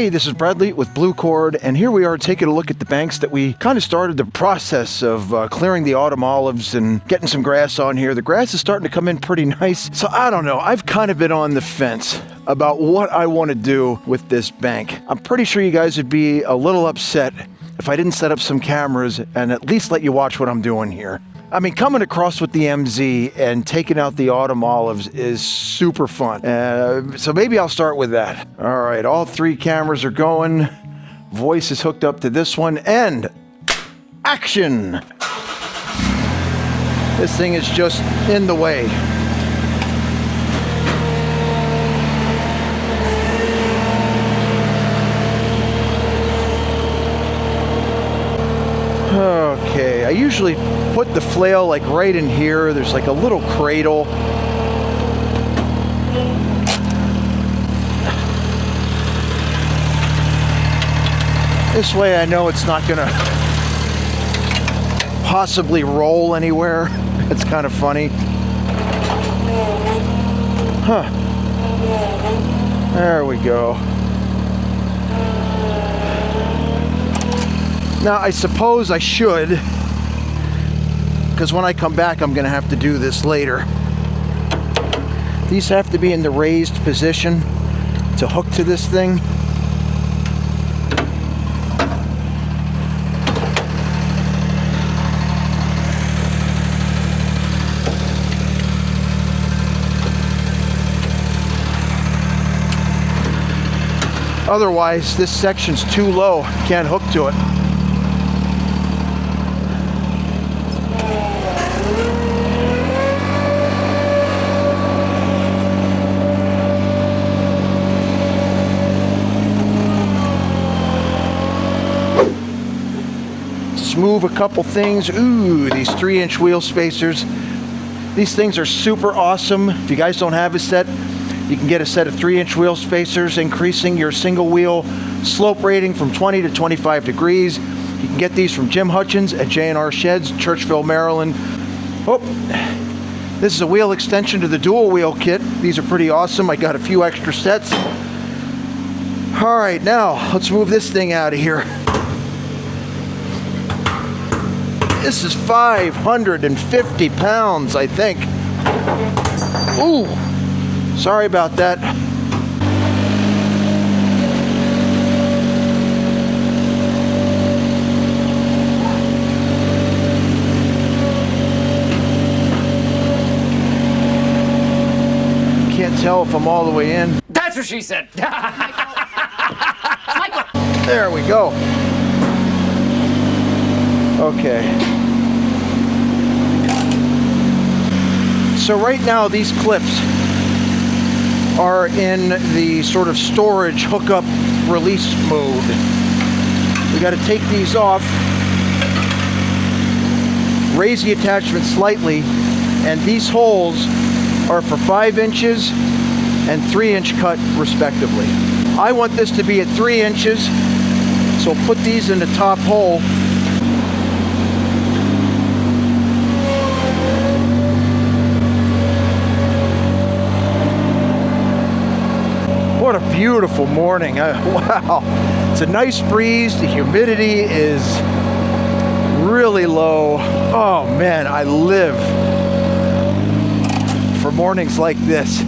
Hey, this is Bradley with Blue Cord, and here we are taking a look at the banks that we kind of started the process of clearing the autumn olives and getting some grass on here. The grass is starting to come in pretty nice, so I don't know. I've kind of been on the fence about what I want to do with this bank. I'm pretty sure you guys would be a little upset if I didn't set up some cameras and at least let you watch what I'm doing here. I mean, coming across with the MZ and taking out the autumn olives is super fun. So maybe I'll start with that. All right, all three cameras are going. Voice is hooked up to this one, and action! This thing is just in the way. Okay, I usually put the flail like right in here. There's like a little cradle. This way I know it's not gonna possibly roll anywhere. It's kind of funny. Huh. There we go. Now, I suppose I should, because when I come back, I'm going to have to do this later. These have to be in the raised position to hook to this thing. Otherwise, this section's too low. Can't hook to it. Move a couple things. Ooh, these 3-inch wheel spacers. These things are super awesome. If you guys don't have a set, you can get a set of 3-inch wheel spacers, increasing your single wheel slope rating from 20 to 25 degrees. You can get these from Jim Hutchins at J&R Sheds, Churchville, Maryland. Oh, this is a wheel extension to the dual wheel kit. These are pretty awesome. I got a few extra sets. All right, now let's move this thing out of here. This is 550 pounds, I think. Ooh, sorry about that. Can't tell if I'm all the way in. That's what she said. There we go. Okay. So right now these clips are in the sort of storage hookup release mode. We got to take these off, raise the attachment slightly, and these holes are for 5 inches and 3-inch cut respectively. I want this to be at 3 inches, so we'll put these in the top hole. What a beautiful morning. Wow. It's a nice breeze. The humidity is really low. Oh man, I live for mornings like this.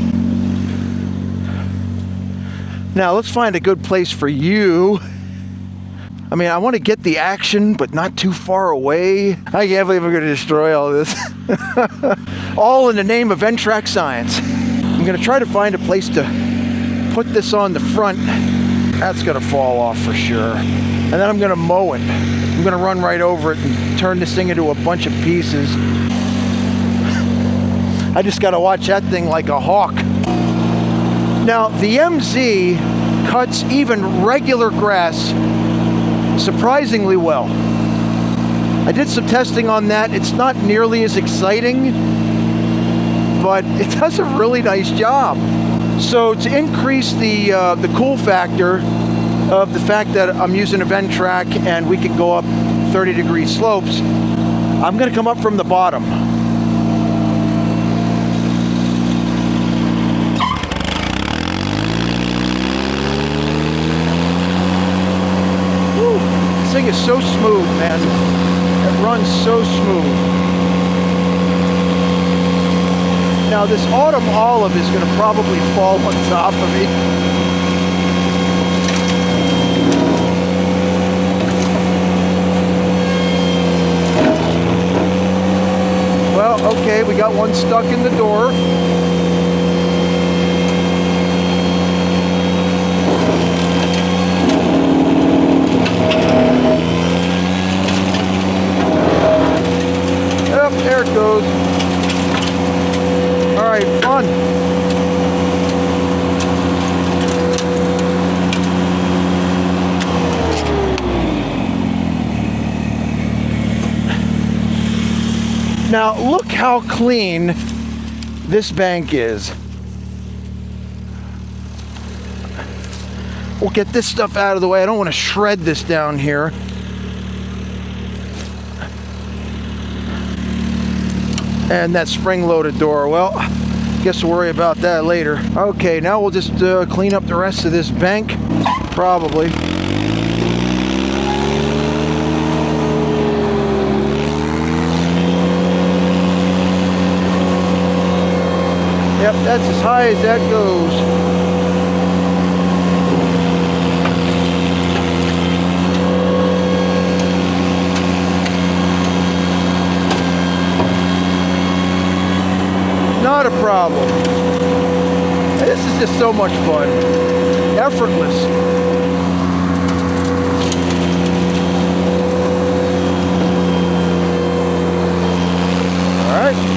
Now let's find a good place for you. I mean, I want to get the action, but not too far away. I can't believe I'm going to destroy all this. All in the name of Ventrac science. I'm going to try to find a place to put this on the front. That's gonna fall off for sure. And then I'm gonna mow it. I'm gonna run right over it and turn this thing into a bunch of pieces. I just gotta watch that thing like a hawk. Now, the MZ cuts even regular grass surprisingly well. I did some testing on that. It's not nearly as exciting, but it does a really nice job. So to increase the cool factor of the fact that I'm using a Ventrac and we can go up 30-degree slopes, I'm going to come up from the bottom. thing is so smooth, man. It runs so smooth. Now this autumn olive is going to probably fall on top of me. Well, okay, we got one stuck in the door. Yep, there it goes. All right, fun. Now, look how clean this bank is. We'll get this stuff out of the way. I don't want to shred this down here. And that spring-loaded door, well, guess we'll worry about that later. Okay, now we'll just clean up the rest of this bank, probably. Yep, that's as high as that goes. Not a problem. This is just so much fun. Effortless. All right.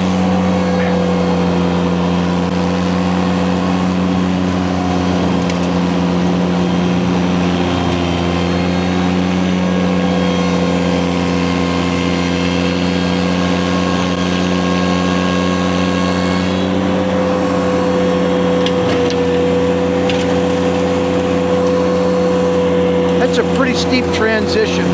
A pretty steep transition.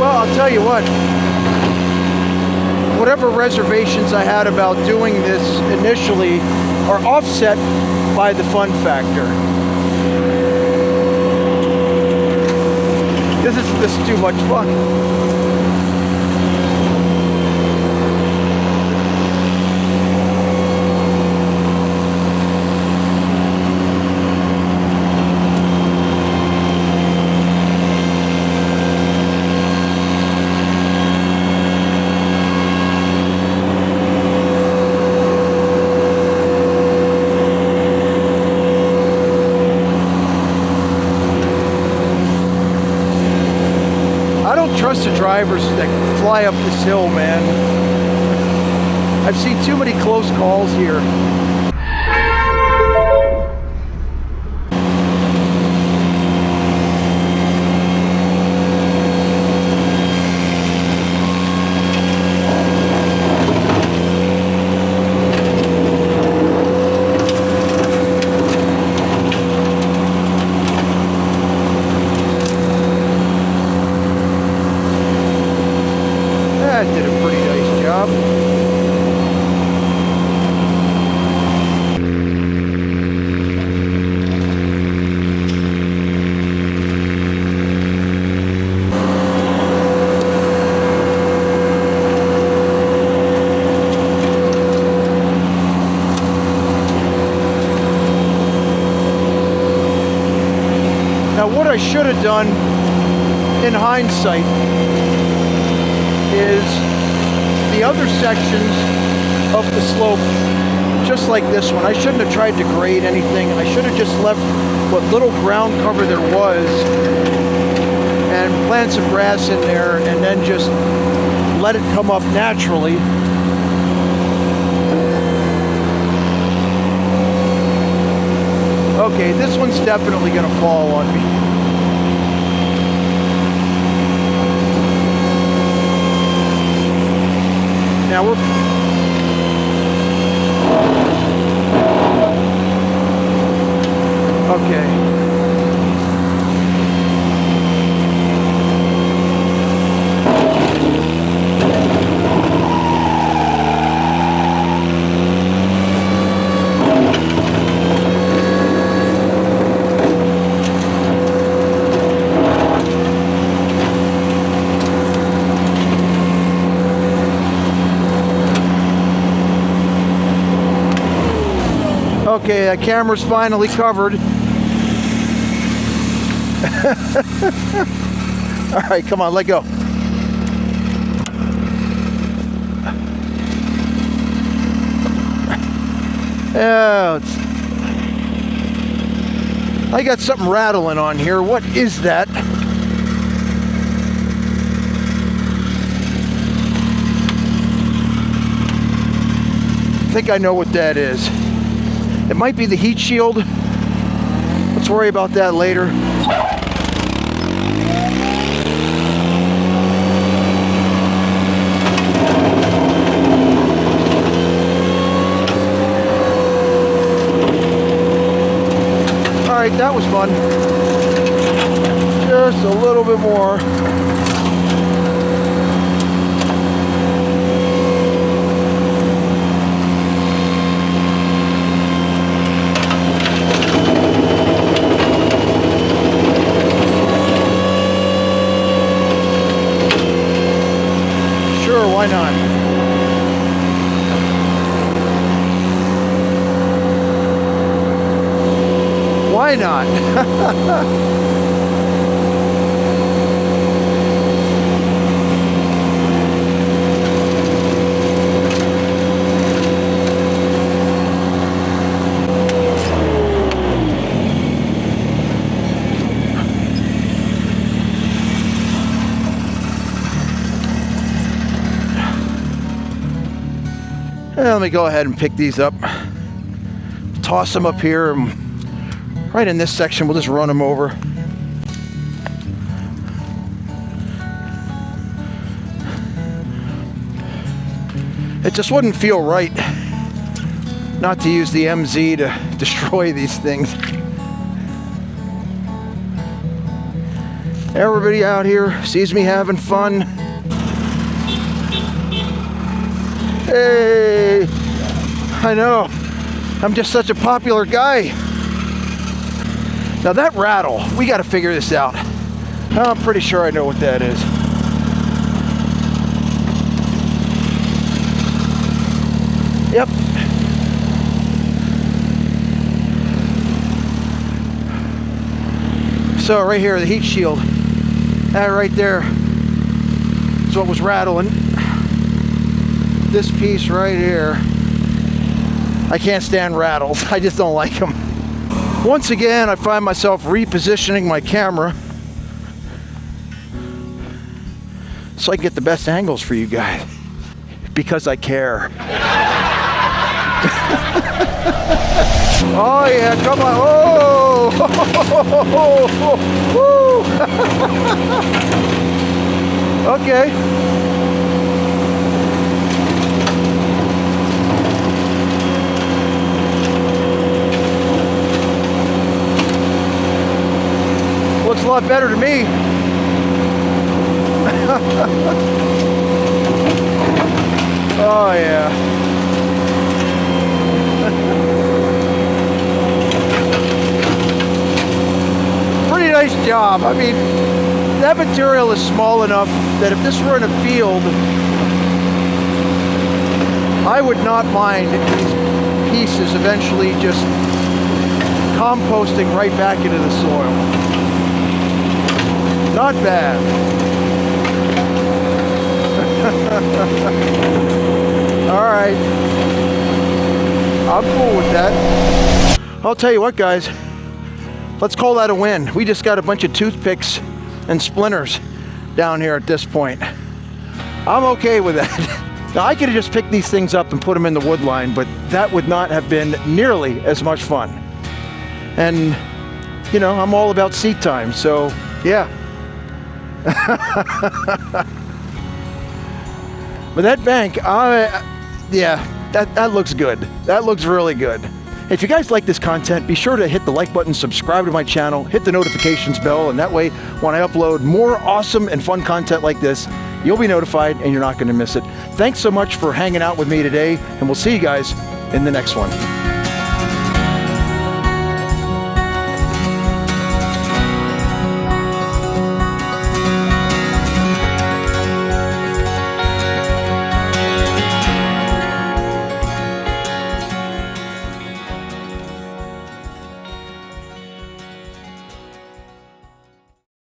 Well, I'll tell you what, whatever reservations I had about doing this initially are offset by the fun factor. This is too much fun. Trust the drivers that fly up this hill, man. I've seen too many close calls here. That did a pretty nice job. Now what I should have done in hindsight is the other sections of the slope, just like this one. I shouldn't have tried to grade anything. I should have just left what little ground cover there was and plant some grass in there and then just let it come up naturally. Okay, this one's definitely going to fall on me. Now we're Okay. Okay, that camera's finally covered. All right, come on, let go. Yeah, I got something rattling on here. What is that? I think I know what that is. It might be the heat shield. Let's worry about that later. All right, that was fun. Just a little bit more. Why not? Why not? Let me go ahead and pick these up, toss them up here, and right in this section we'll just run them over. It just wouldn't feel right not to use the MZ to destroy these things. Everybody out here sees me having fun. Hey, I know, I'm just such a popular guy. Now that rattle, we got to figure this out. I'm pretty sure I know what that is. Yep. So right here, the heat shield, that right there is what was rattling. This piece right here, I can't stand rattles. I just don't like them. Once again, I find myself repositioning my camera so I can get the best angles for you guys, because I care. Oh yeah, come on. Oh! Okay. Looks a lot better to me. Oh yeah. Pretty nice job. I mean, that material is small enough that if this were in a field, I would not mind these pieces eventually just composting right back into the soil. Not bad. All right. I'm cool with that. I'll tell you what, guys. Let's call that a win. We just got a bunch of toothpicks and splinters down here at this point. I'm okay with that. Now, I could have just picked these things up and put them in the wood line, but that would not have been nearly as much fun. And, you know, I'm all about seat time, so yeah. But that bank, yeah, that looks good. That looks really good. If you guys like this content, be sure to hit the like button, subscribe to my channel, hit the notifications bell, and that way when I upload more awesome and fun content like this, you'll be notified and you're not going to miss it. Thanks so much for hanging out with me today, and we'll see you guys in the next one.